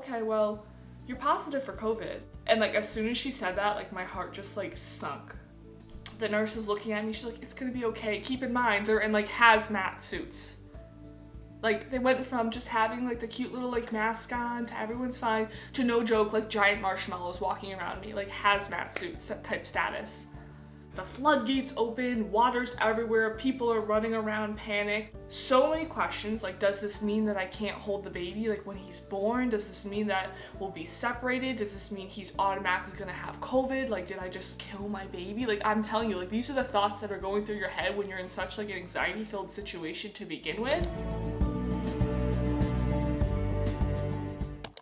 okay, well, you're positive for COVID. And like, as soon as she said that, like my heart just like sunk. The nurse is looking at me, she's like, it's gonna be okay. Keep in mind, they're in like hazmat suits. Like, they went from just having like the cute little like mask on to everyone's fine to, no joke, like giant marshmallows walking around me, like hazmat suits type status. The floodgates open, water's everywhere, people are running around panicked. So many questions, like, does this mean that I can't hold the baby like when he's born? Does this mean that we'll be separated? Does this mean he's automatically gonna have COVID? Like, did I just kill my baby? Like, I'm telling you, like, these are the thoughts that are going through your head when you're in such like an anxiety-filled situation to begin with.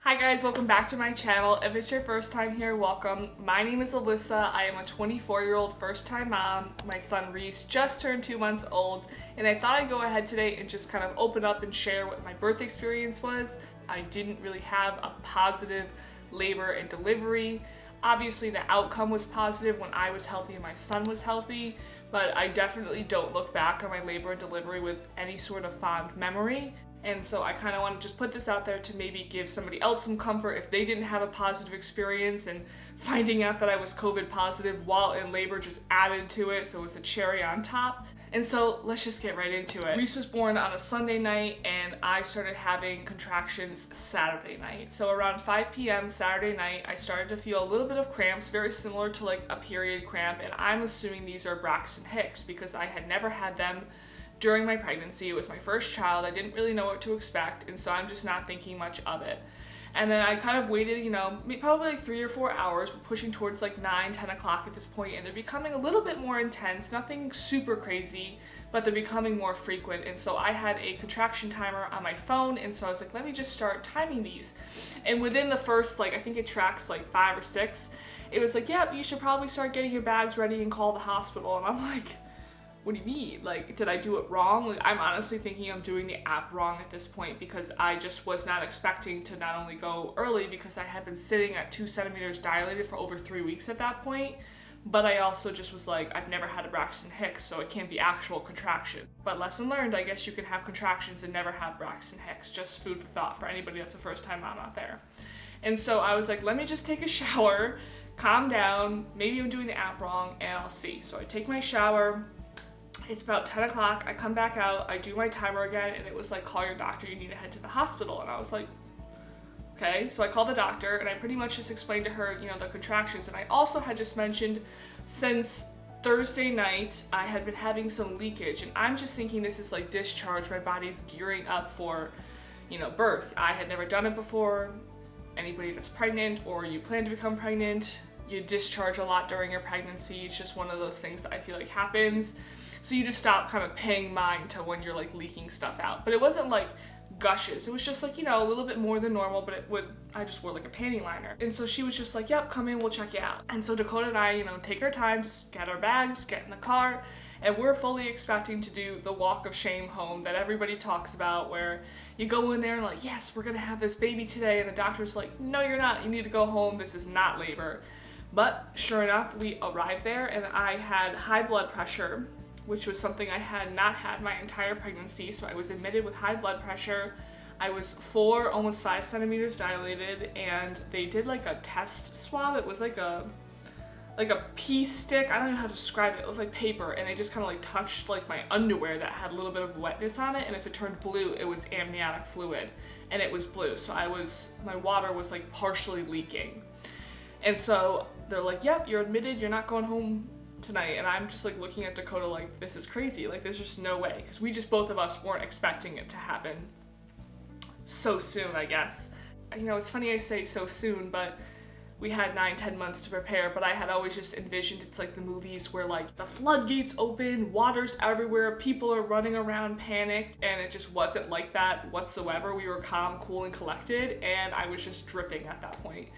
Hi guys, welcome back to my channel. If it's your first time here, welcome. My name is Alyssa. I am a 24-year-old first-time mom. My son Reese just turned 2 months old, and I thought I'd go ahead today and just kind of open up and share what my birth experience was. I didn't really have a positive labor and delivery. Obviously, the outcome was positive when I was healthy and my son was healthy, but I definitely don't look back on my labor and delivery with any sort of fond memory. And so I kind of want to just put this out there to maybe give somebody else some comfort if they didn't have a positive experience, and finding out that I was COVID positive while in labor just added to it, so it was a cherry on top. And so let's just get right into it. Reese was born on a Sunday night and I started having contractions Saturday night. So around 5 p.m. Saturday night, I started to feel a little bit of cramps, very similar to like a period cramp, and I'm assuming these are Braxton Hicks because I had never had them during my pregnancy. It was my first child. I didn't really know what to expect, and so I'm just not thinking much of it. And then I kind of waited, probably like 3 or 4 hours. We're pushing towards like 9, 10 o'clock at this point, and they're becoming a little bit more intense, nothing super crazy, but they're becoming more frequent. And so I had a contraction timer on my phone, and so I was like, let me just start timing these. And within the first, I think it tracks like 5 or 6, it was like, yep, you should probably start getting your bags ready and call the hospital. And I'm like, what do you mean? Like, did I do it wrong? Like, I'm honestly thinking I'm doing the app wrong at this point, because I just was not expecting to not only go early because I had been sitting at 2 centimeters dilated for over 3 weeks at that point, but I also just was like, I've never had a Braxton Hicks, so it can't be actual contraction. But lesson learned, I guess you can have contractions and never have Braxton Hicks. Just food for thought for anybody that's a first-time mom out there. And so I was like, let me just take a shower, calm down, maybe I'm doing the app wrong, and I'll see. So I take my shower. It's about 10 o'clock, I come back out, I do my timer again, and it was like, call your doctor, you need to head to the hospital. And I was like, okay. So I called the doctor, and I pretty much just explained to her, the contractions. And I also had just mentioned, since Thursday night, I had been having some leakage, and I'm just thinking this is like discharge, my body's gearing up for, birth. I had never done it before. Anybody that's pregnant, or you plan to become pregnant, you discharge a lot during your pregnancy. It's just one of those things that I feel like happens. So you just stop kind of paying mind to when you're like leaking stuff out. But it wasn't like gushes. It was just like, a little bit more than normal, but I just wore like a panty liner. And so she was just like, yep, come in, we'll check you out. And so Dakota and I, take our time, just get our bags, get in the car, and we're fully expecting to do the walk of shame home that everybody talks about, where you go in there and like, yes, we're gonna have this baby today. And the doctor's like, no, you're not. You need to go home. This is not labor. But sure enough, we arrived there, and I had high blood pressure, which was something I had not had my entire pregnancy. So I was admitted with high blood pressure. I was 4, almost 5 centimeters dilated, and they did like a test swab. It was like a pea stick. I don't know how to describe it. It was like paper, and they just kind of like touched like my underwear that had a little bit of wetness on it, and if it turned blue, it was amniotic fluid, and it was blue. So my water was like partially leaking. And so they're like, yep, you're admitted, you're not going home tonight. And I'm just like looking at Dakota like, this is crazy. Like, there's just no way. Because we just, both of us, weren't expecting it to happen so soon, I guess. It's funny I say so soon, but we had 9-10 months to prepare. But I had always just envisioned it's like the movies where like the floodgates open, water's everywhere, people are running around panicked, and it just wasn't like that whatsoever. We were calm, cool, and collected, and I was just dripping at that point.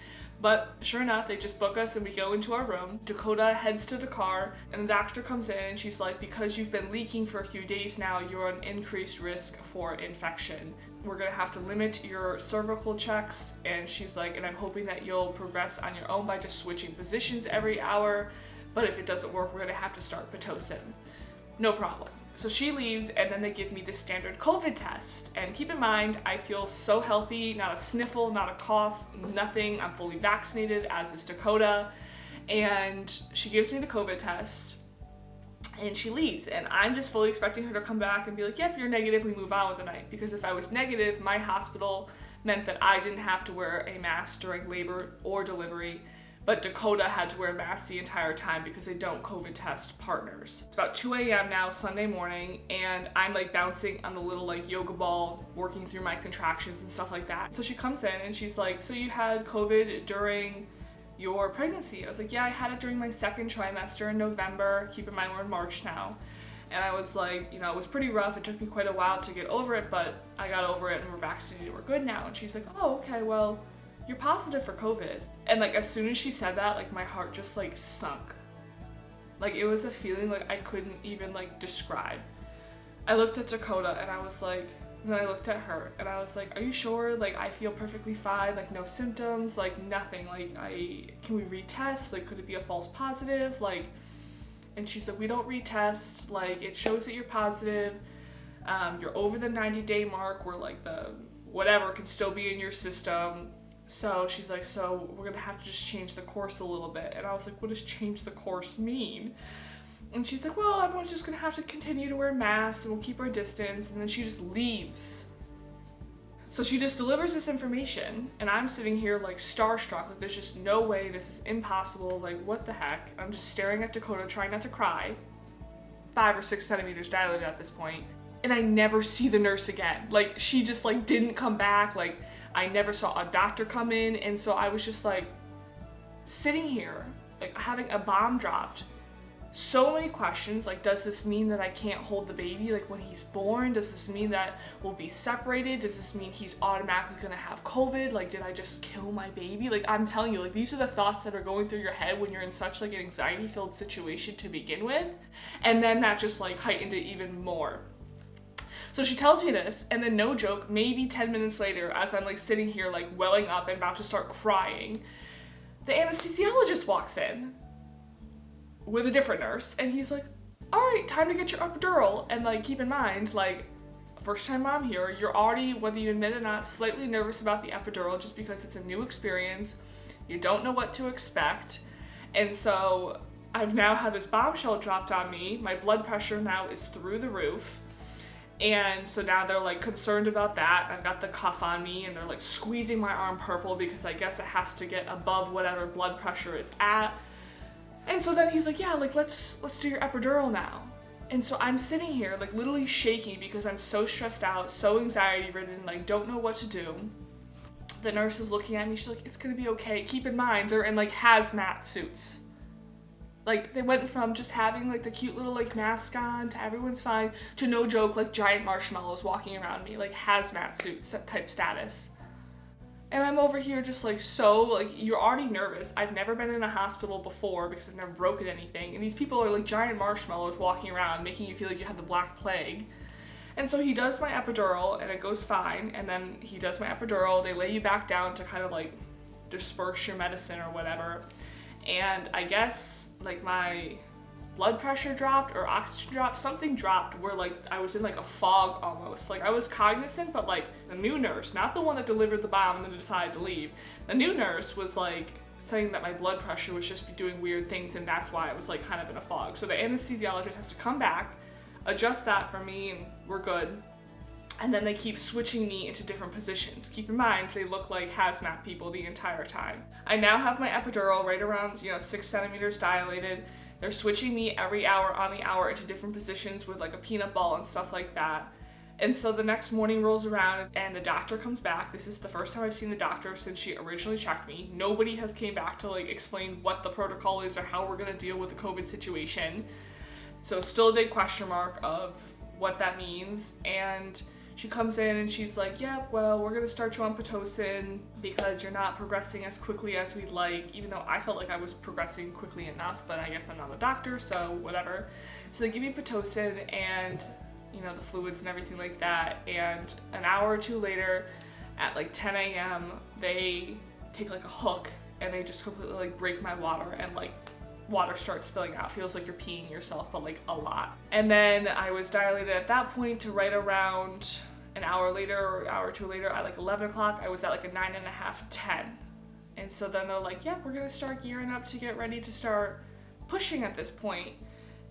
But sure enough, they just book us and we go into our room. Dakota heads to the car, and the doctor comes in and she's like, because you've been leaking for a few days now, you're on increased risk for infection. We're gonna have to limit your cervical checks. And she's like, and I'm hoping that you'll progress on your own by just switching positions every hour. But if it doesn't work, we're gonna have to start Pitocin. No problem. So she leaves, and then they give me the standard COVID test. And keep in mind, I feel so healthy, not a sniffle, not a cough, nothing. I'm fully vaccinated, as is Dakota. And she gives me the COVID test, and she leaves. And I'm just fully expecting her to come back and be like, yep, you're negative, we move on with the night. Because if I was negative, my hospital meant that I didn't have to wear a mask during labor or delivery. But Dakota had to wear masks the entire time because they don't COVID test partners. It's about 2 a.m. now, Sunday morning, and I'm like bouncing on the little like yoga ball, working through my contractions and stuff like that. So she comes in and she's like, so you had COVID during your pregnancy? I was like, yeah, I had it during my second trimester in November. Keep in mind we're in March now. And I was like, it was pretty rough. It took me quite a while to get over it, but I got over it and we're vaccinated, we're good now. And she's like, oh, okay, well, you're positive for COVID. And like as soon as she said that, like my heart just like sunk. Like it was a feeling like I couldn't even like describe. I looked at Dakota and I was like, and then I looked at her and I was like, are you sure? Like I feel perfectly fine, like no symptoms, like nothing. Like can we retest? Like could it be a false positive? Like, and she's like, we don't retest, like it shows that you're positive. You're over the 90-day mark where like the whatever can still be in your system. So she's like, so we're gonna have to just change the course a little bit. And I was like, what does change the course mean? And she's like, well, everyone's just gonna have to continue to wear masks and we'll keep our distance. And then she just leaves. So she just delivers this information and I'm sitting here like starstruck, like there's just no way, this is impossible, like what the heck? I'm just staring at Dakota, trying not to cry. 5 or 6 centimeters dilated at this point. And I never see the nurse again. Like she just like didn't come back, like I never saw a doctor come in, and so I was just like sitting here, like having a bomb dropped. So many questions, like does this mean that I can't hold the baby like when he's born? Does this mean that we'll be separated? Does this mean he's automatically gonna have COVID? Like did I just kill my baby? Like I'm telling you, like these are the thoughts that are going through your head when you're in such like an anxiety-filled situation to begin with, and then that just like heightened it even more. So she tells me this, and then no joke, maybe 10 minutes later, as I'm like sitting here like welling up and about to start crying, the anesthesiologist walks in with a different nurse, and he's like, all right, time to get your epidural. And like keep in mind, like first time mom here, you're already, whether you admit it or not, slightly nervous about the epidural just because it's a new experience. You don't know what to expect. And so I've now had this bombshell dropped on me. My blood pressure now is through the roof. And so now they're like concerned about that. I've got the cuff on me and they're like squeezing my arm purple because I guess it has to get above whatever blood pressure it's at. And so then he's like, yeah, like let's do your epidural now. And so I'm sitting here like literally shaking because I'm so stressed out, so anxiety ridden, like don't know what to do. The nurse is looking at me, she's like, it's gonna be okay. Keep in mind, they're in like hazmat suits. Like they went from just having like the cute little like mask on to everyone's fine to no joke like giant marshmallows walking around me, like hazmat suits type status. And I'm over here just like so like you're already nervous. I've never been in a hospital before because I've never broken anything, and these people are like giant marshmallows walking around making you feel like you have the Black Plague. And so he does my epidural and it goes fine, and then he does my epidural, they lay you back down to kind of like disperse your medicine or whatever. And I guess like my blood pressure dropped or oxygen dropped, something dropped where like I was in like a fog almost. Like I was cognizant, but like the new nurse, not the one that delivered the bomb and then decided to leave, the new nurse was like saying that my blood pressure was just doing weird things, and that's why I was like kind of in a fog. So the anesthesiologist has to come back, adjust that for me, and we're good. And then they keep switching me into different positions. Keep in mind, they look like hazmat people the entire time. I now have my epidural right around, 6 centimeters dilated. They're switching me every hour on the hour into different positions with like a peanut ball and stuff like that. And so the next morning rolls around and the doctor comes back. This is the first time I've seen the doctor since she originally checked me. Nobody has came back to like explain what the protocol is or how we're gonna deal with the COVID situation. So it's still a big question mark of what that means. And she comes in and she's like, yeah, well, we're gonna start you on Pitocin because you're not progressing as quickly as we'd like, even though I felt like I was progressing quickly enough, but I guess I'm not a doctor, so whatever. So they give me Pitocin and, the fluids and everything like that, and an hour or two later, at like 10 a.m., they take like a hook and they just completely like break my water and like water starts spilling out. Feels like you're peeing yourself, but like a lot. And then I was dilated at that point to right around an hour later or an hour or two later at like 11 o'clock. I was at like a 9.5, 10. And so then they're like, yeah, we're gonna start gearing up to get ready to start pushing at this point.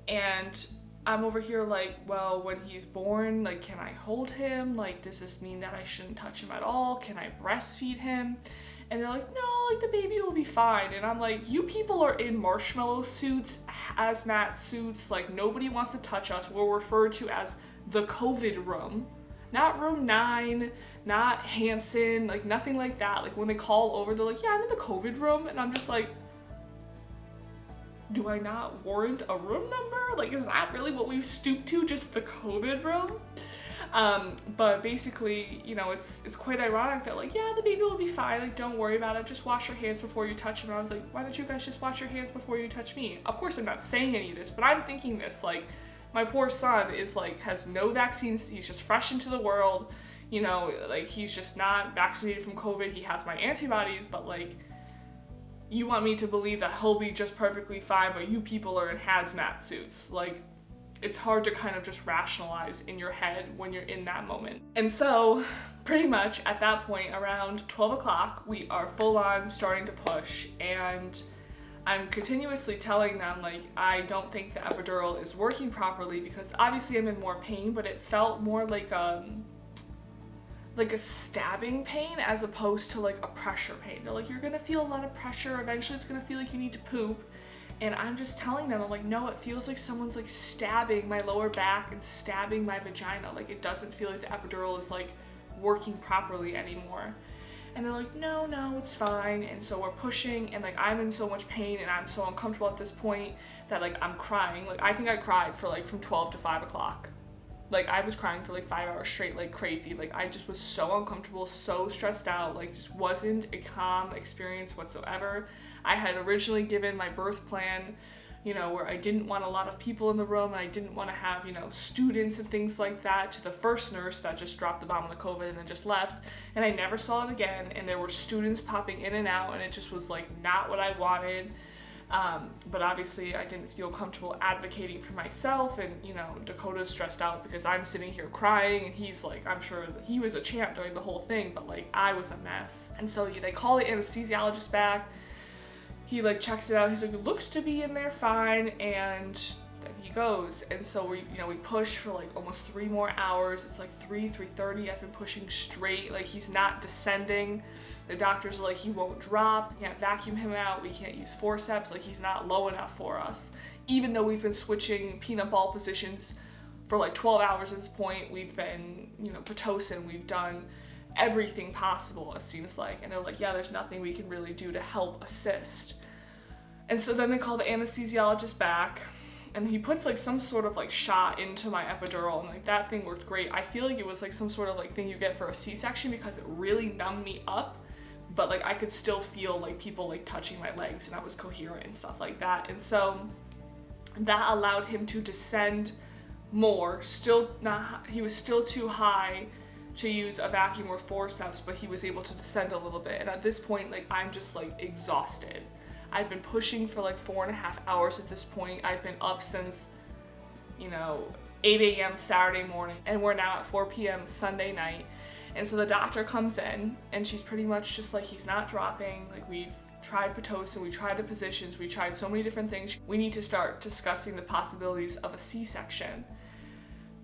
And I'm over here like, well, when he's born, like, can I hold him? Like, does this mean that I shouldn't touch him at all? Can I breastfeed him? And they're like, no, like, the baby will be fine. And I'm like, you people are in marshmallow suits, hazmat suits, like, nobody wants to touch us. We're referred to as the COVID room. Not room 9, not Hansen, like, nothing like that. Like, when they call over, they're like, yeah, I'm in the COVID room. And I'm just like, do I not warrant a room number? Like, is that really what we've stooped to, just the COVID room? But basically, you know, it's quite ironic that like, yeah, the baby will be fine, like, don't worry about it, just wash your hands before you touch him. And I was like, why don't you guys just wash your hands before you touch me? Of course I'm not saying any of this, but I'm thinking this, like, my poor son is like, has no vaccines, he's just fresh into the world, you know, like, he's just not vaccinated from COVID, he has my antibodies, but like, you want me to believe that he'll be just perfectly fine, but you people are in hazmat suits. Like, it's hard to kind of just rationalize in your head when you're in that moment. And so, pretty much at that point, around 12 o'clock, we are full on starting to push, and I'm continuously telling them, like, I don't think the epidural is working properly because obviously I'm in more pain, but it felt more like a stabbing pain as opposed to like a pressure pain. They're like, you're gonna feel a lot of pressure, eventually it's gonna feel like you need to poop. And I'm just telling them, I'm like, no, it feels like someone's like stabbing my lower back and stabbing my vagina. Like, it doesn't feel like the epidural is like working properly anymore. And they're like, no, it's fine. And so we're pushing, and like, I'm in so much pain and I'm so uncomfortable at this point that like, I'm crying. Like, I think I cried for like from 12 to 5 o'clock. Like, I was crying for like 5 hours straight, like crazy. Like, I just was so uncomfortable, so stressed out, like, just wasn't a calm experience whatsoever. I had originally given my birth plan, you know, where I didn't want a lot of people in the room, and I didn't want to have, you know, students and things like that, to the first nurse that just dropped the bomb on the COVID and then just left. And I never saw it again, and there were students popping in and out, and it just was like not what I wanted. But obviously I didn't feel comfortable advocating for myself, and, you know, Dakota's stressed out because I'm sitting here crying, and he's like, I'm sure he was a champ during the whole thing, but like, I was a mess. And so they call the anesthesiologist back, he like checks it out, he's like, it looks to be in there fine, and then he goes. And so we push for like almost 3 more hours. It's like 3:30. I've been pushing straight, like, he's not descending. The doctors are like, he won't drop, we can't vacuum him out, we can't use forceps, like, he's not low enough for us. Even though we've been switching peanut ball positions for like 12 hours at this point, we've been, you know, Pitocin, we've done everything possible, it seems like. And they're like, yeah, there's nothing we can really do to help assist. And so then they call the anesthesiologist back, and he puts like some sort of like shot into my epidural, and like, that thing worked great. I feel like it was like some sort of like thing you get for a C-section because it really numbed me up, but like, I could still feel like people like touching my legs, and I was coherent and stuff like that. And so that allowed him to descend more. He was still too high to use a vacuum or forceps, but he was able to descend a little bit. And at this point, like, I'm just like exhausted. I've been pushing for like 4.5 hours at this point. I've been up since, you know, 8 a.m. Saturday morning, and we're now at 4 p.m. Sunday night. And so the doctor comes in, and she's pretty much just like, he's not dropping. Like, we've tried Pitocin, we tried the positions, we tried so many different things. We need to start discussing the possibilities of a C-section,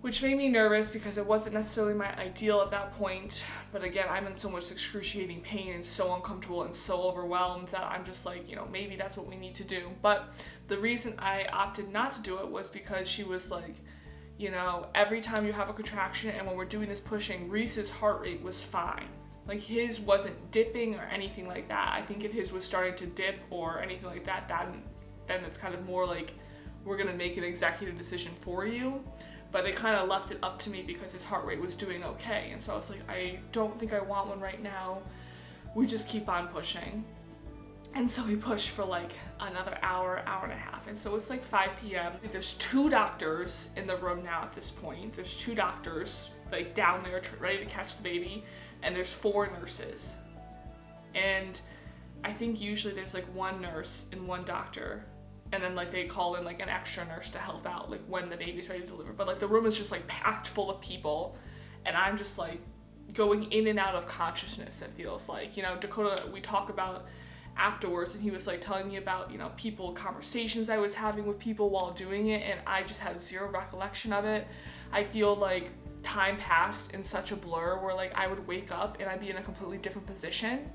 which made me nervous because it wasn't necessarily my ideal at that point. But again, I'm in so much excruciating pain and so uncomfortable and so overwhelmed that I'm just like, you know, maybe that's what we need to do. But the reason I opted not to do it was because she was like, you know, every time you have a contraction and when we're doing this pushing, REECE'S heart rate was fine. Like, his wasn't dipping or anything like that. I think if his was starting to dip or anything like that, then it's kind of more like, we're gonna make an executive decision for you. But they kind of left it up to me because his heart rate was doing okay. And so I was like, I don't think I want one right now. We just keep on pushing. And so we push for like another hour, hour and a half. And so it's like 5 p.m. There's 2 doctors in the room now at this point. There's 2 doctors like down there ready to catch the baby. And there's 4 nurses. And I think usually there's like 1 nurse and 1 doctor and then like they call in like an extra nurse to help out like when the baby's ready to deliver, but like the room is just like packed full of people, and I'm just like going in and out of consciousness. It feels like, you know, Dakota, we talk about afterwards, and he was like telling me about, you know, conversations I was having with people while doing it, and I just have zero recollection of it. I feel like time passed in such a blur where like I would wake up and I'd be in a completely different position.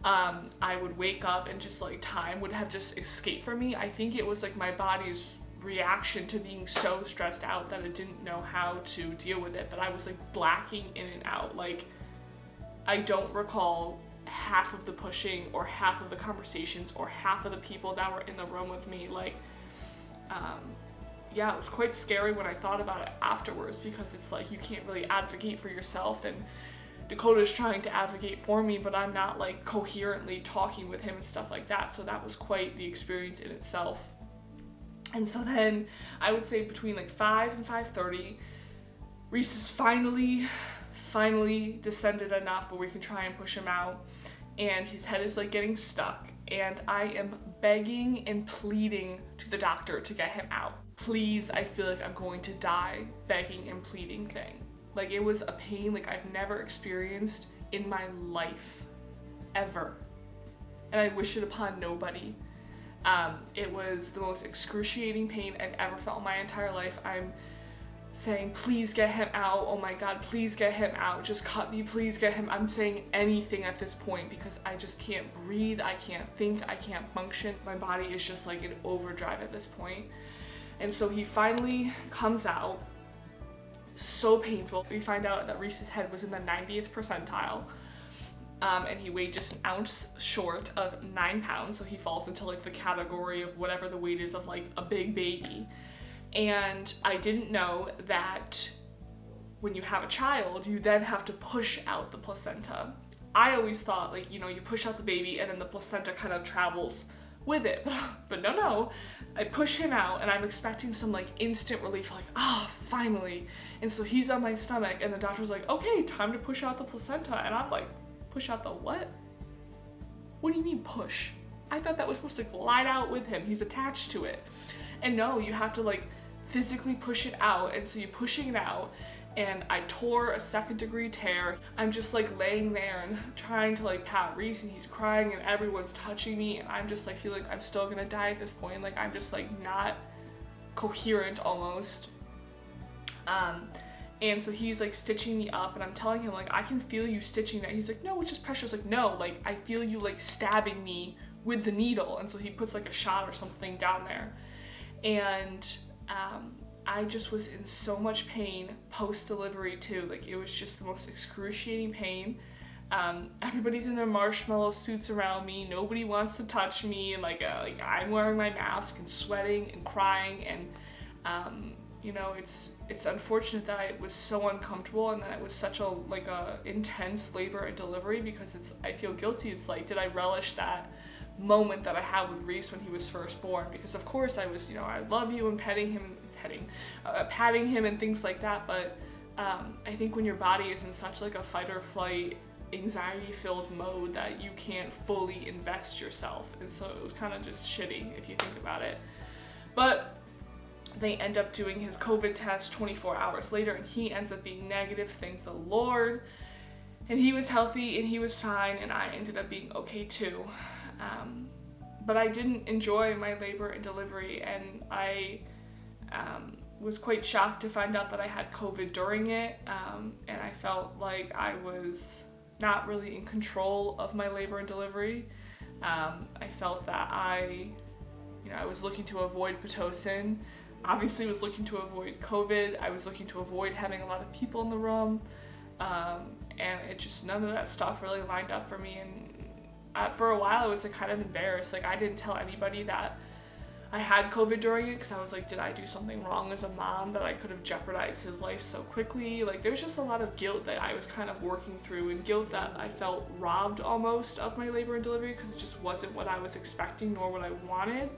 I would wake up and just like time would have just escaped from me. I think it was like my body's reaction to being so stressed out that it didn't know how to deal with it, but I was like blacking in and out. Like I don't recall half of the pushing or half of the conversations or half of the people that were in the room with me. Like yeah, it was quite scary when I thought about it afterwards, because it's like you can't really advocate for yourself, and Dakota's trying to advocate for me, but I'm not like coherently talking with him and stuff like that. So that was quite the experience in itself. And so then I would say between like 5 and 5:30, REECE'S finally descended enough where we can try and push him out, and his head is like getting stuck, and I am begging and pleading to the doctor to get him out. Please, I feel like I'm going to die begging and pleading thing. Like it was a pain like I've never experienced in my life, ever. And I wish it upon nobody. It was the most excruciating pain I've ever felt in my entire life. I'm saying, please get him out. Oh my God, please get him out. Just cut me, please get him. I'm saying anything at this point because I just can't breathe. I can't think. I can't function. My body is just like in overdrive at this point. And so he finally comes out. So painful. We find out that REECE'S head was in the 90th percentile. And he weighed just an ounce short of 9 pounds. So he falls into like the category of whatever the weight is of like a big baby. And I didn't know that when you have a child, you then have to push out the placenta. I always thought like, you know, you push out the baby and then the placenta kind of travels with it. But no. I push him out and I'm expecting some like instant relief, like, ah, finally. And so he's on my stomach and the doctor's like, okay, time to push out the placenta. And I'm like, push out the what? What do you mean push? I thought that was supposed to glide out with him. He's attached to it. And no, you have to like physically push it out. And so you're pushing it out, and I tore a 2nd-degree tear. I'm just like laying there and trying to like pat REECE, and he's crying and everyone's touching me, and I'm just like feel like I'm still gonna die at this point. Like I'm just like not coherent almost. And so he's like stitching me up, and I'm telling him like, I can feel you stitching that. He's like, no, it's just pressure. It's like, no, like I feel you like stabbing me with the needle. And so he puts like a shot or something down there. And I just was in so much pain post-delivery too. Like it was just the most excruciating pain. Everybody's in their marshmallow suits around me. Nobody wants to touch me. And like I'm wearing my mask and sweating and crying. And you know, it's unfortunate that I was so uncomfortable and that it was such a intense labor and delivery, because I feel guilty. It's like, did I relish that moment that I had with REECE when he was first born? Because of course I was, you know, I love you and patting him and things like that. But I think when your body is in such like a fight or flight, anxiety-filled mode, that you can't fully invest yourself. And so it was kind of just shitty if you think about it. But they end up doing his COVID test 24 hours later, and he ends up being negative, thank the Lord. And he was healthy and he was fine, and I ended up being okay too. But I didn't enjoy my labor and delivery, and I was quite shocked to find out that I had COVID during it, and I felt like I was not really in control of my labor and delivery. I felt that I was looking to avoid Pitocin. Obviously was looking to avoid COVID. I was looking to avoid having a lot of people in the room. And it just, none of that stuff really lined up for me. And for a while I was like kind of embarrassed. Like I didn't tell anybody that I had COVID during it, because I was like, did I do something wrong as a mom that I could have jeopardized his life so quickly? Like there's just a lot of guilt that I was kind of working through, and guilt that I felt robbed almost of my labor and delivery, because it just wasn't what I was expecting nor what I wanted.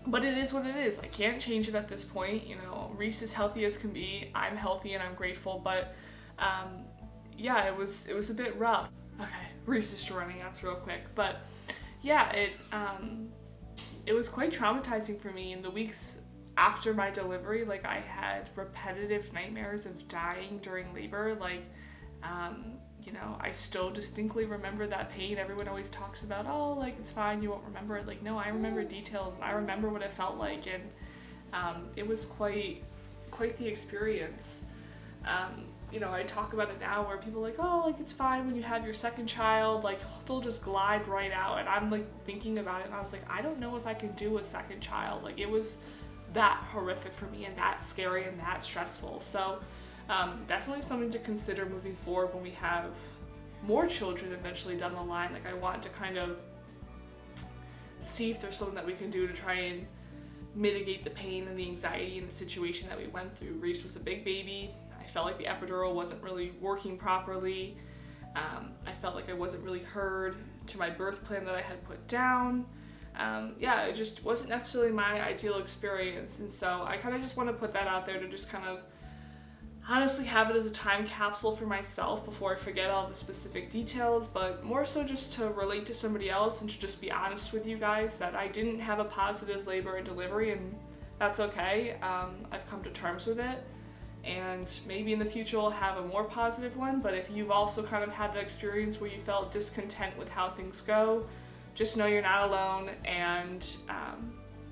But it is what it is. I can't change it at this point. You know, REECE is healthy as can be. I'm healthy and I'm grateful. But yeah, it was a bit rough. Okay, REECE is running us real quick. But yeah, it was quite traumatizing for me. In the weeks after my delivery, like I had repetitive nightmares of dying during labor. Like, you know, I still distinctly remember that pain. Everyone always talks about, oh, like it's fine, you won't remember it. Like, no, I remember details and I remember what it felt like, and it was quite the experience. You know, I talk about it now where people are like, oh, like it's fine when you have your second child, like they'll just glide right out. And I'm like thinking about it and I was like, I don't know if I can do a second child. Like it was that horrific for me and that scary and that stressful. So definitely something to consider moving forward when we have more children eventually down the line. Like I want to kind of see if there's something that we can do to try and mitigate the pain and the anxiety and the situation that we went through. Reese was a big baby. I felt like the epidural wasn't really working properly. I felt like I wasn't really heard to my birth plan that I had put down. Yeah, it just wasn't necessarily my ideal experience. And so I kind of just want to put that out there to just kind of honestly have it as a time capsule for myself before I forget all the specific details, but more so just to relate to somebody else and to just be honest with you guys that I didn't have a positive labor and delivery, and that's okay. I've come to terms with it, and maybe in the future I'll have a more positive one. But if you've also kind of had that experience where you felt discontent with how things go, just know you're not alone, and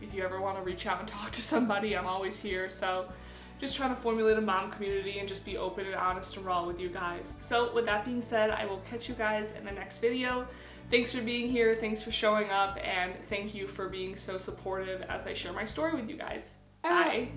if you ever want to reach out and talk to somebody, I'm always here. So just trying to formulate a mom community and just be open and honest and raw with you guys. So with that being said, I will catch you guys in the next video. Thanks for being here, thanks for showing up, and thank you for being so supportive as I share my story with you guys. Bye.